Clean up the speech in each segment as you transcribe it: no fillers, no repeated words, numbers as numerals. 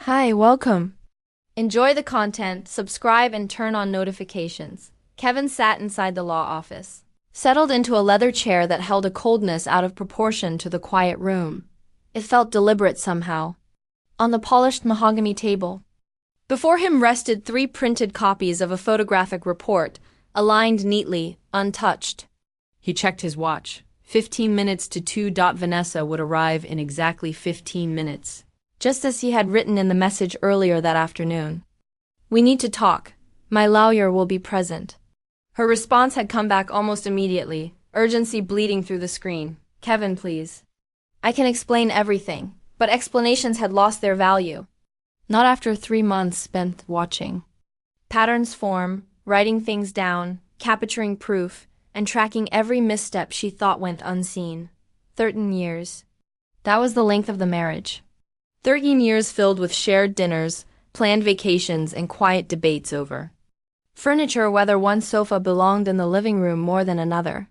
Hi, welcome. Enjoy the content, subscribe, and turn on notifications. Kevin sat inside the law office, settled into a leather chair that held a coldness out of proportion to the quiet room. It felt deliberate somehow. On the polished mahogany table, before him rested three printed copies of a photographic report, aligned neatly, untouched. He checked his watch. 15 minutes to 2. Vanessa would arrive in exactly 15 minutes. Just as he had written in the message earlier that afternoon. We need to talk. My lawyer will be present. Her response had come back almost immediately, urgency bleeding through the screen. Kevin, please. I can explain everything, but explanations had lost their value. Not after 3 months spent watching. Patterns form, writing things down, capturing proof, and tracking every misstep she thought went unseen. 13 years. That was the length of the marriage. 13 years filled with shared dinners, planned vacations, and quiet debates over furniture, whether one sofa belonged in the living room more than another.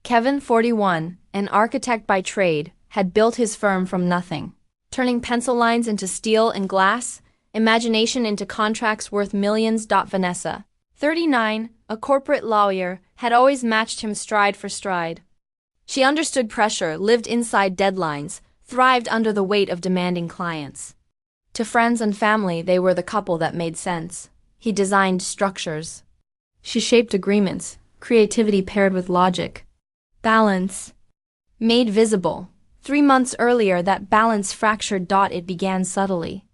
Kevin, 41, an architect by trade, had built his firm from nothing, turning pencil lines into steel and glass, imagination into contracts worth millions. Vanessa, 39, a corporate lawyer, had always matched him stride for stride. She understood pressure, lived inside deadlines, thrived under the weight of demanding clients. To friends and family, they were the couple that made sense. He designed structures. She shaped agreements, creativity paired with logic. Balance. Made visible. 3 months earlier, that balance fractured. It began subtly.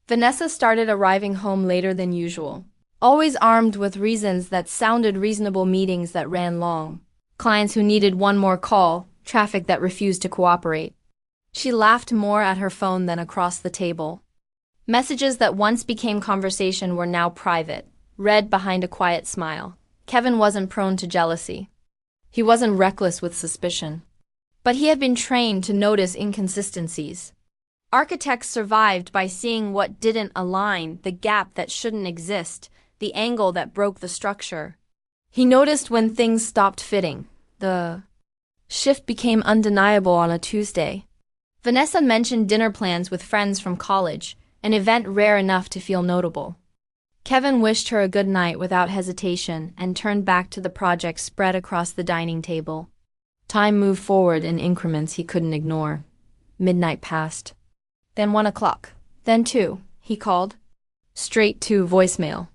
Vanessa started arriving home later than usual, always armed with reasons that sounded reasonable, meetings that ran long, clients who needed one more call, traffic that refused to cooperate. She laughed more at her phone than across the table. Messages that once became conversation were now private, read behind a quiet smile. Kevin wasn't prone to jealousy. He wasn't reckless with suspicion. But he had been trained to notice inconsistencies. Architects survived by seeing what didn't align, the gap that shouldn't exist, the angle that broke the structure. He noticed when things stopped fitting. The shift became undeniable on a Tuesday. Vanessa mentioned dinner plans with friends from college, an event rare enough to feel notable. Kevin wished her a good night without hesitation and turned back to the project spread across the dining table. Time moved forward in increments he couldn't ignore. Midnight passed. Then 1 o'clock. Then 2, he called. Straight to voicemail.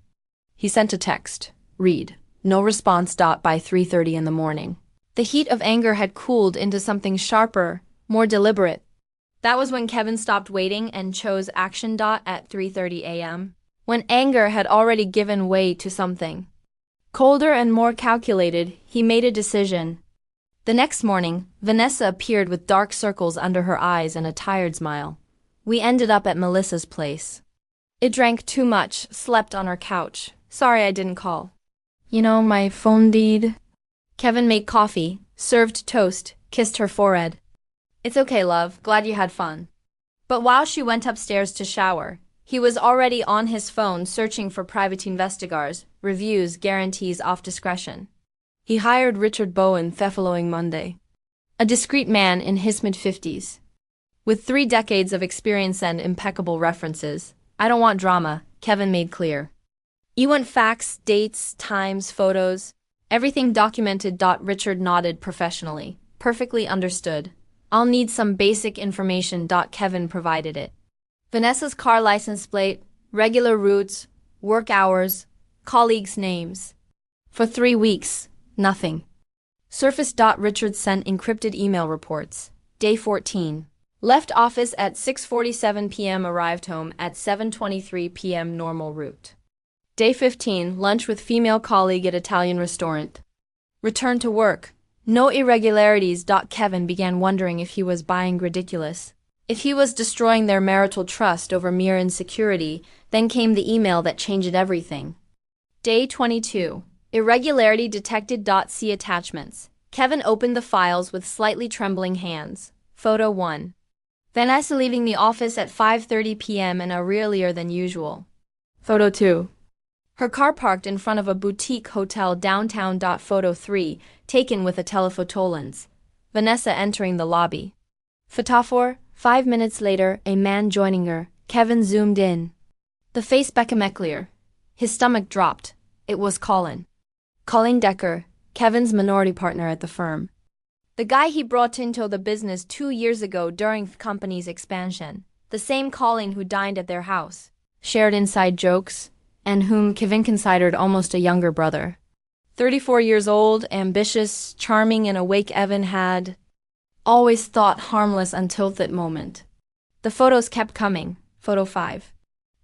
He sent a text. Read. No response. By 3:30 in the morning. The heat of anger had cooled into something sharper, more deliberate. That was when Kevin stopped waiting and chose action. At 3:30 a.m., when anger had already given way to something colder and more calculated, he made a decision. The next morning, Vanessa appeared with dark circles under her eyes and a tired smile. We ended up at Melissa's place. It drank too much, slept on her couch. Sorry I didn't call. You know, my phone deed. Kevin made coffee, served toast, kissed her forehead. It's okay, love. Glad you had fun. But while she went upstairs to shower, he was already on his phone searching for private investigators, reviews, guarantees off discretion. He hired Richard Bowen the following Monday. A discreet man in his mid-50s. With 3 decades of experience and impeccable references. I don't want drama, Kevin made clear. You want facts, dates, times, photos, everything documented. Richard nodded professionally. Perfectly understood. I'll need some basic information. Kevin provided it. Vanessa's car license plate, regular routes, work hours, colleagues' names. For 3 weeks, nothing. Surface. Richard sent encrypted email reports. Day 14. Left office at 6:47 p.m. Arrived home at 7:23 p.m. Normal route. Day 15. Lunch with female colleague at Italian restaurant. Return to work. No irregularities. Kevin began wondering if he was buying ridiculous. If he was destroying their marital trust over mere insecurity. Then came the email that changed everything. Day 22. Irregularity detected. See attachments. Kevin opened the files with slightly trembling hands. Photo 1. Vanessa leaving the office at 5:30 p.m. and earlier than usual. Photo 2. Her car parked in front of a boutique hotel downtown. Photo 3, taken with a telephoto lens. Vanessa entering the lobby. Photo 4, 5 minutes later, a man joining her, Kevin zoomed in. The face became clear. His stomach dropped. It was Colin. Colin Decker, Kevin's minority partner at the firm. The guy he brought into the business 2 years ago during the company's expansion. The same Colin who dined at their house, shared inside jokes, and whom Kevin considered almost a younger brother. 34 years old, ambitious, charming, and awake, Evan had always thought harmless until that moment. The photos kept coming. Photo 5.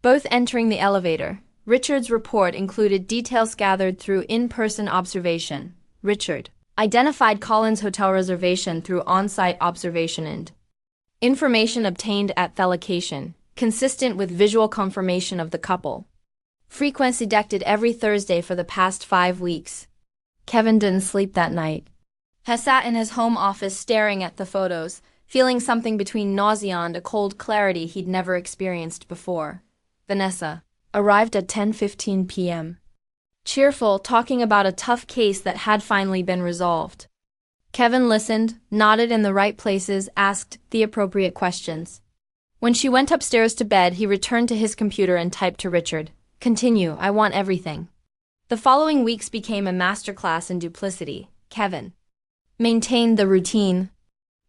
Both entering the elevator. Richard's report included details gathered through in-person observation. Richard identified Colin's hotel reservation through on-site observation and information obtained at the location, consistent with visual confirmation of the couple. Frequency detected every Thursday for the past 5 weeks. Kevin didn't sleep that night. He sat in his home office staring at the photos, feeling something between nausea and a cold clarity he'd never experienced before. Vanessa arrived at 10:15 p.m. Cheerful, talking about a tough case that had finally been resolved. Kevin listened, nodded in the right places, asked the appropriate questions. When she went upstairs to bed, he returned to his computer and typed to Richard, "Continue, I want everything." The following weeks became a masterclass in duplicity. Kevin maintained the routine.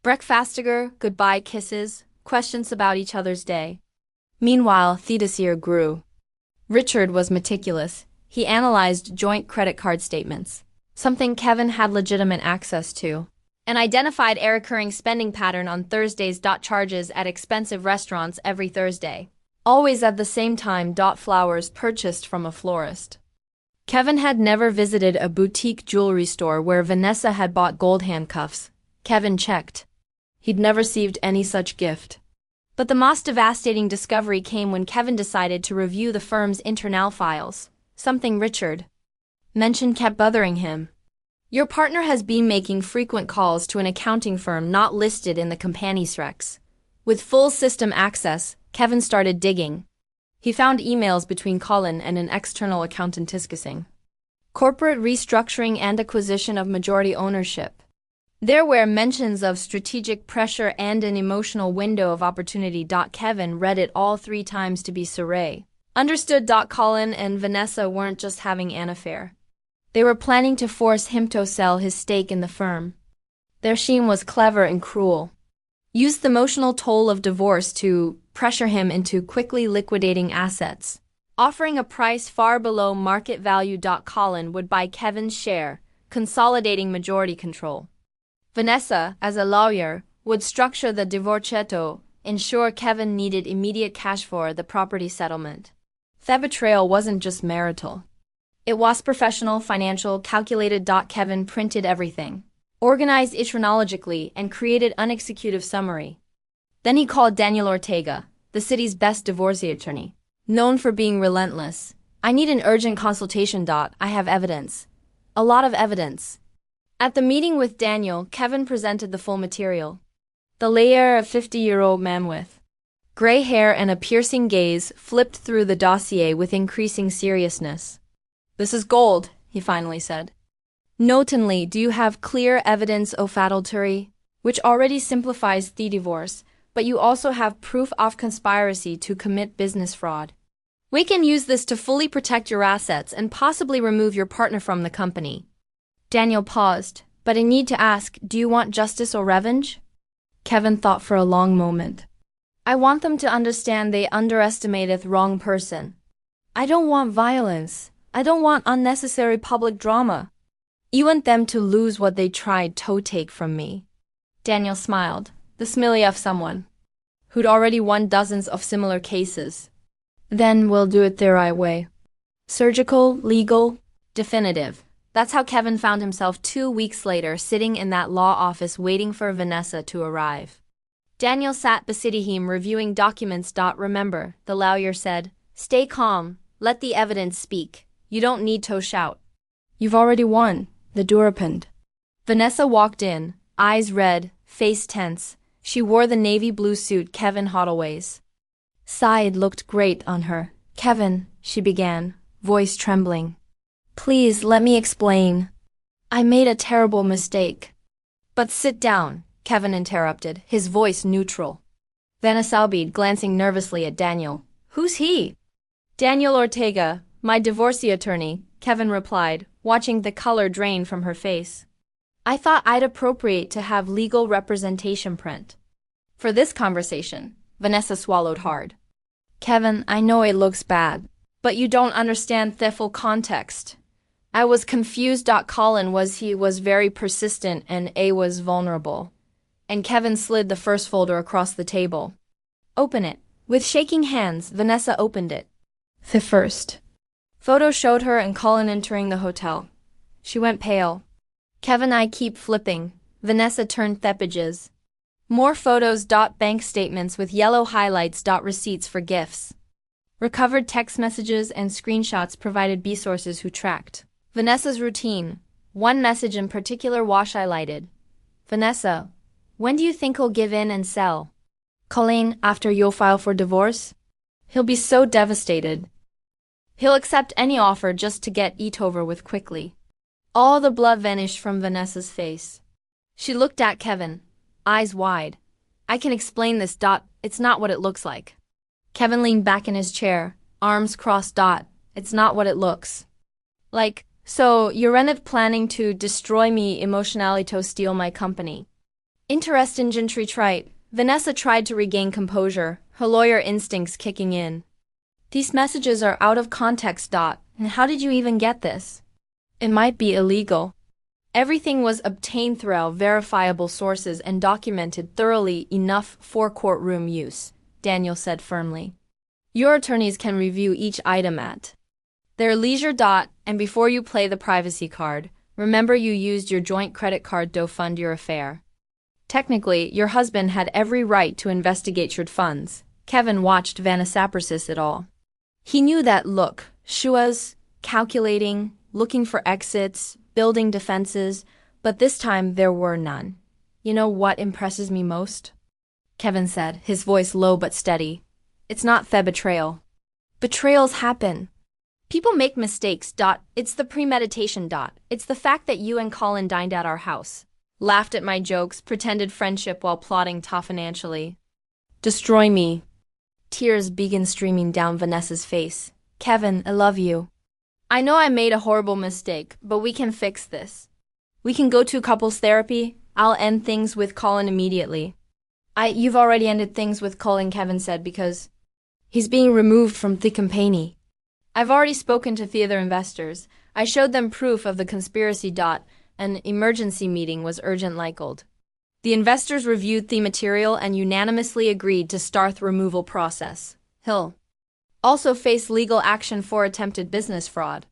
Breakfastiger, goodbye kisses, questions about each other's day. Meanwhile, Theodosier grew. Richard was meticulous. He analyzed joint credit card statements, something Kevin had legitimate access to, and identified a recurring spending pattern on Thursdays. Charges at expensive restaurants every Thursday. Always at the same time. Flowers purchased from a florist. Kevin had never visited a boutique jewelry store where Vanessa had bought gold handcuffs. Kevin checked. He'd never received any such gift. But the most devastating discovery came when Kevin decided to review the firm's internal files. Something Richard mentioned kept bothering him. Your partner has been making frequent calls to an accounting firm not listed in the company's recs. With full system access, Kevin started digging. He found emails between Colin and an external accountant discussing corporate restructuring and acquisition of majority ownership. There were mentions of strategic pressure and an emotional window of opportunity. Kevin read it all 3 times to be survey. Understood. Colin and Vanessa weren't just having an affair. They were planning to force him to sell his stake in the firm. Their scheme was clever and cruel. Used the emotional toll of divorce to pressure him into quickly liquidating assets, offering a price far below market value. Colin would buy Kevin's share, consolidating majority control. Vanessa, as a lawyer, would structure the divorcetto, ensure Kevin needed immediate cash for the property settlement. The betrayal wasn't just marital. It was professional, financial, calculated. Kevin printed everything, organized it chronologically, and created an executive summary. Then he called Daniel Ortega, the city's best divorce attorney, known for being relentless. "I need an urgent consultation. I have evidence. A lot of evidence." At the meeting with Daniel, Kevin presented the full material. The layer of 50-year-old man with gray hair and a piercing gaze flipped through the dossier with increasing seriousness. "This is gold," he finally said. "Notably, do you have clear evidence of adultery, which already simplifies the divorce, but you also have proof of conspiracy to commit business fraud. We can use this to fully protect your assets and possibly remove your partner from the company." Daniel paused, "But I need to ask, do you want justice or revenge?" Kevin thought for a long moment. "I want them to understand they underestimated the wrong person. I don't want violence. I don't want unnecessary public drama. I want them to lose what they tried to take from me." Daniel smiled, the smile of someone who'd already won dozens of similar cases. "Then we'll do it their right way. Surgical, legal, definitive." That's how Kevin found himself 2 weeks later sitting in that law office waiting for Vanessa to arrive. Daniel sat beside him reviewing documents. "Remember," the lawyer said, "stay calm, let the evidence speak. You don't need to shout. You've already won." The door opened. Vanessa walked in, eyes red, face tense. She wore the navy blue suit Kevin had always said looked great on her. "Kevin," she began, voice trembling. "Please let me explain. I made a terrible mistake." "But sit down," Kevin interrupted, his voice neutral. Vanessa salbied, glancing nervously at Daniel. Who's he? Daniel Ortega, my divorcee attorney, Kevin replied, watching the color drain from her face. I thought I'd appropriate to have legal representation print. For this conversation, Vanessa swallowed hard. Kevin, I know it looks bad, but you don't understand the full context. I was confused. Colin was very persistent and A was vulnerable. And Kevin slid the first folder across the table. Open it. With shaking hands, Vanessa opened it. The first photo showed her and Colin entering the hotel. She went pale. Kevin, I keep flipping. Vanessa turned the pages. More photos. Bank statements with yellow highlights. Receipts for gifts. Recovered text messages and screenshots provided B sources who tracked Vanessa's routine. One message in particular was highlighted. Vanessa, when do you think he'll give in and sell? Colleen, after you'll file for divorce? He'll be so devastated. He'll accept any offer just to get it over with quickly. All the blood vanished from Vanessa's face. She looked at Kevin, eyes wide. I can explain this. It's not what it looks like. Kevin leaned back in his chair, arms crossed. It's not what it looks like. So, you're planning to destroy me emotionally to steal my company. Interest in gentry trite. Vanessa tried to regain composure, her lawyer instincts kicking in. These messages are out of context. And how did you even get this? It might be illegal. Everything was obtained through verifiable sources and documented thoroughly enough for courtroom use, Daniel said firmly. Your attorneys can review each item at their leisure. And before you play the privacy card, remember you used your joint credit card to fund your affair. Technically, your husband had every right to investigate your funds. Kevin watched Vanessa process it all. He knew that look. She was calculating, looking for exits, building defenses, but this time there were none. You know what impresses me most? Kevin said, his voice low but steady. It's not the betrayal. Betrayals happen. People make mistakes. It's the premeditation. It's the fact that you and Colin dined at our house, laughed at my jokes, pretended friendship while plotting to financially destroy me. Tears began streaming down Vanessa's face. Kevin, I love you. I know I made a horrible mistake, but we can fix this. We can go to couples therapy. I'll end things with Colin immediately. You've already ended things with Colin, Kevin said, because he's being removed from the company. I've already spoken to the other investors. I showed them proof of the conspiracy. An emergency meeting was urgent liked. The investors reviewed the material and unanimously agreed to start the removal process. He'll also face legal action for attempted business fraud.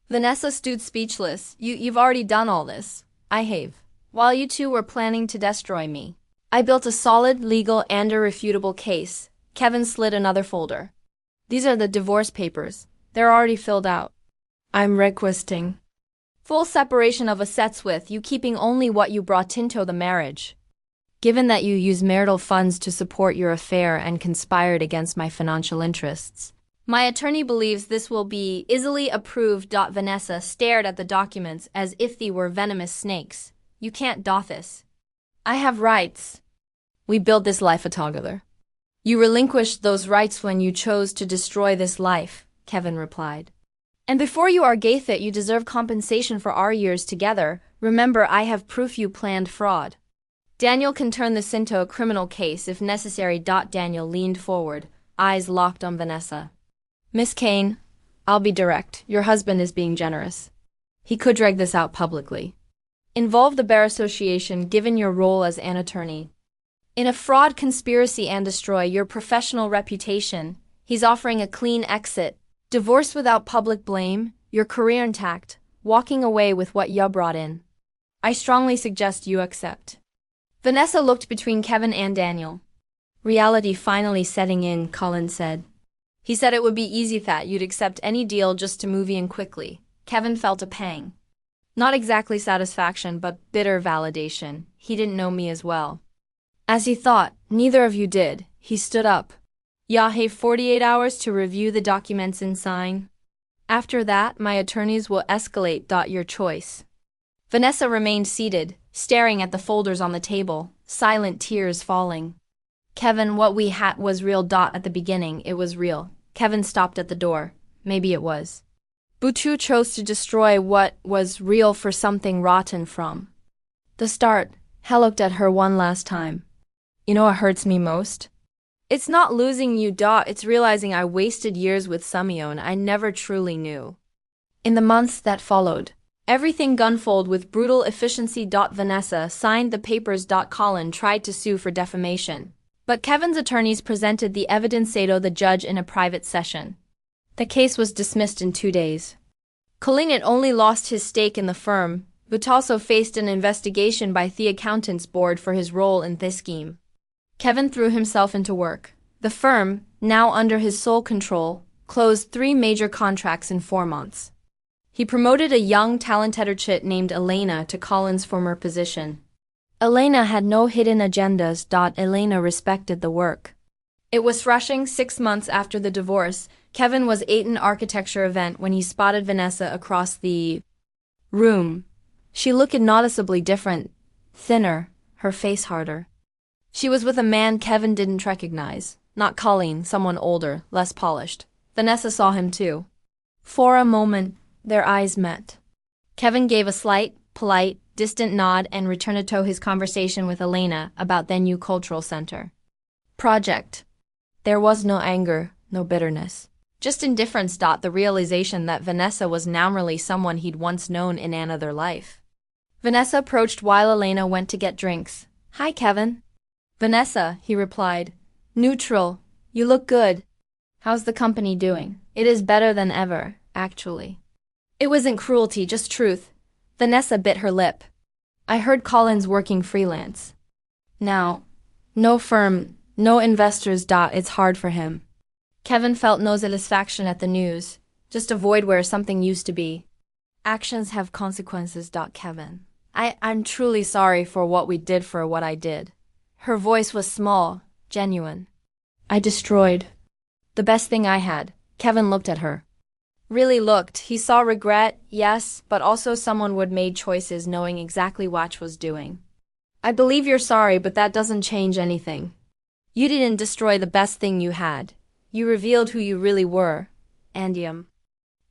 Vanessa stood speechless. You've already done all this. I have. While you two were planning to destroy me, I built a solid, legal, and irrefutable case. Kevin slid another folder. These are the divorce papers. They're already filled out. I'm requesting full separation of assets with you keeping only what you brought into the marriage. Given that you used marital funds to support your affair and conspired against my financial interests, my attorney believes this will be easily approved. Vanessa stared at the documents as if they were venomous snakes. You can't do this. I have rights. We built this life together. You relinquished those rights when you chose to destroy this life, Kevin replied. And before you argue that you deserve compensation for our years together, remember I have proof you planned fraud. Daniel can turn this into a criminal case if necessary. Daniel leaned forward, eyes locked on Vanessa. Miss Kane, I'll be direct. Your husband is being generous. He could drag this out publicly. Involve the Bar Association given your role as an attorney. In a fraud conspiracy and destroy your professional reputation, he's offering a clean exit. Divorce without public blame, your career intact, walking away with what you brought in. I strongly suggest you accept. Vanessa looked between Kevin and Daniel. Reality finally setting in, Colin said. He said it would be easy that you'd accept any deal just to move in quickly. Kevin felt a pang. Not exactly satisfaction, but bitter validation. He didn't know me as well as he thought. Neither of you did. He stood up. You have 48 hours to review the documents and sign. After that, my attorneys will escalate. Your choice. Vanessa remained seated, staring at the folders on the table, silent tears falling. Kevin, what we had was real. At the beginning, it was real. Kevin stopped at the door. Maybe it was. Butu chose to destroy what was real for something rotten from the start. Hell looked at her one last time. You know what hurts me most? It's not losing you. It's realizing I wasted years with Sumyon I never truly knew. In the months that followed, everything gunfold with brutal efficiency. Vanessa signed the papers. Colin tried to sue for defamation. But Kevin's attorneys presented the evidence. The judge in a private session. The case was dismissed in 2 days. Colin had only lost his stake in the firm, but also faced an investigation by the accountants board for his role in this scheme. Kevin threw himself into work. The firm, now under his sole control, closed 3 major contracts in 4 months. He promoted a young talented chit named Elena to Colin's former position. Elena had no hidden agendas. Elena respected the work. It was rushing 6 months after the divorce. Kevin was at an architecture event when he spotted Vanessa across the room. She looked noticeably different, thinner, her face harder. She was with a man Kevin didn't recognize, not Colleen, someone older, less polished. Vanessa saw him too. For a moment, their eyes met. Kevin gave a slight, polite, distant nod and returned to his conversation with Elena about the new cultural center project. There was no anger, no bitterness. Just indifference. The realization that Vanessa was now really someone he'd once known in another life. Vanessa approached while Elena went to get drinks. Hi, Kevin. Vanessa, he replied. Neutral. You look good. How's the company doing? It is better than ever, actually. It wasn't cruelty, just truth. Vanessa bit her lip. I heard Colin's working freelance. Now, no firm, no investors. It's hard for him. Kevin felt no satisfaction at the news, just a void where something used to be. Actions have consequences. Kevin. I'm truly sorry for what we did, for what I did. Her voice was small, genuine. I destroyed the best thing I had. Kevin looked at her. Really looked. He saw regret, yes, but also someone would made choices knowing exactly what was doing. I believe you're sorry, but that doesn't change anything. You didn't destroy the best thing you had. You revealed who you really were, and I'm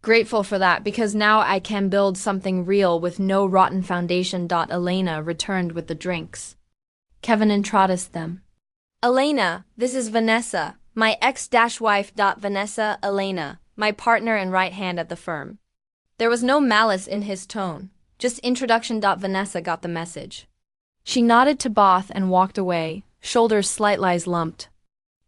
grateful for that because now I can build something real with no rotten foundation. Elena returned with the drinks. Kevin introduced them. Elena, this is Vanessa, my ex-wife. Vanessa, Elena, my partner and right hand at the firm. There was no malice in his tone, just introduction. Vanessa got the message. She nodded to Both and walked away, shoulders slightly lumped.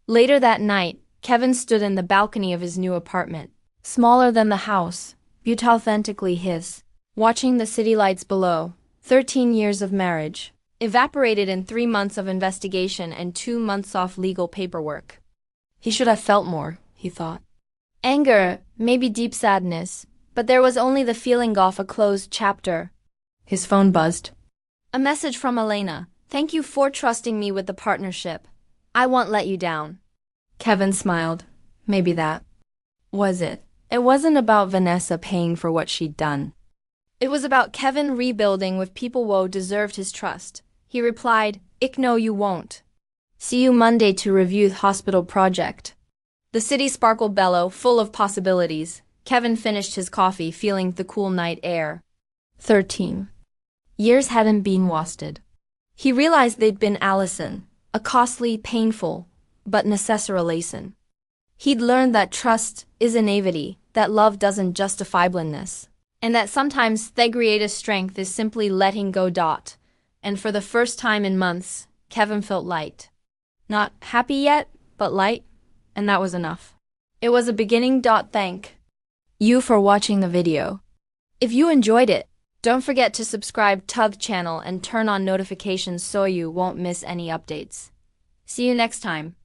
Later that night, Kevin stood in the balcony of his new apartment, smaller than the house, but authentically his, watching the city lights below. 13 years of marriage evaporated in 3 months of investigation and 2 months off legal paperwork. He should have felt more, he thought. Anger, maybe deep sadness, but there was only the feeling of a closed chapter. His phone buzzed. A message from Elena. Thank you for trusting me with the partnership. I won't let you down. Kevin smiled. Maybe that was it. It wasn't about Vanessa paying for what she'd done. It was about Kevin rebuilding with people who deserved his trust. He replied, no, you won't. See you Monday to review the hospital project. The city sparkled bellow, full of possibilities. Kevin finished his coffee, feeling the cool night air. 13 years hadn't been wasted. He realized they'd been Allison, a costly, painful, but necessary lesson. He'd learned that trust is a naivety, that love doesn't justify blindness, and that sometimes the greatest strength is simply letting go. And for the first time in months, Kevin felt light. Not happy yet, but light, and that was enough. It was a beginning. Thank you for watching the video. If you enjoyed it, don't forget to subscribe to the channel and turn on notifications so you won't miss any updates. See you next time.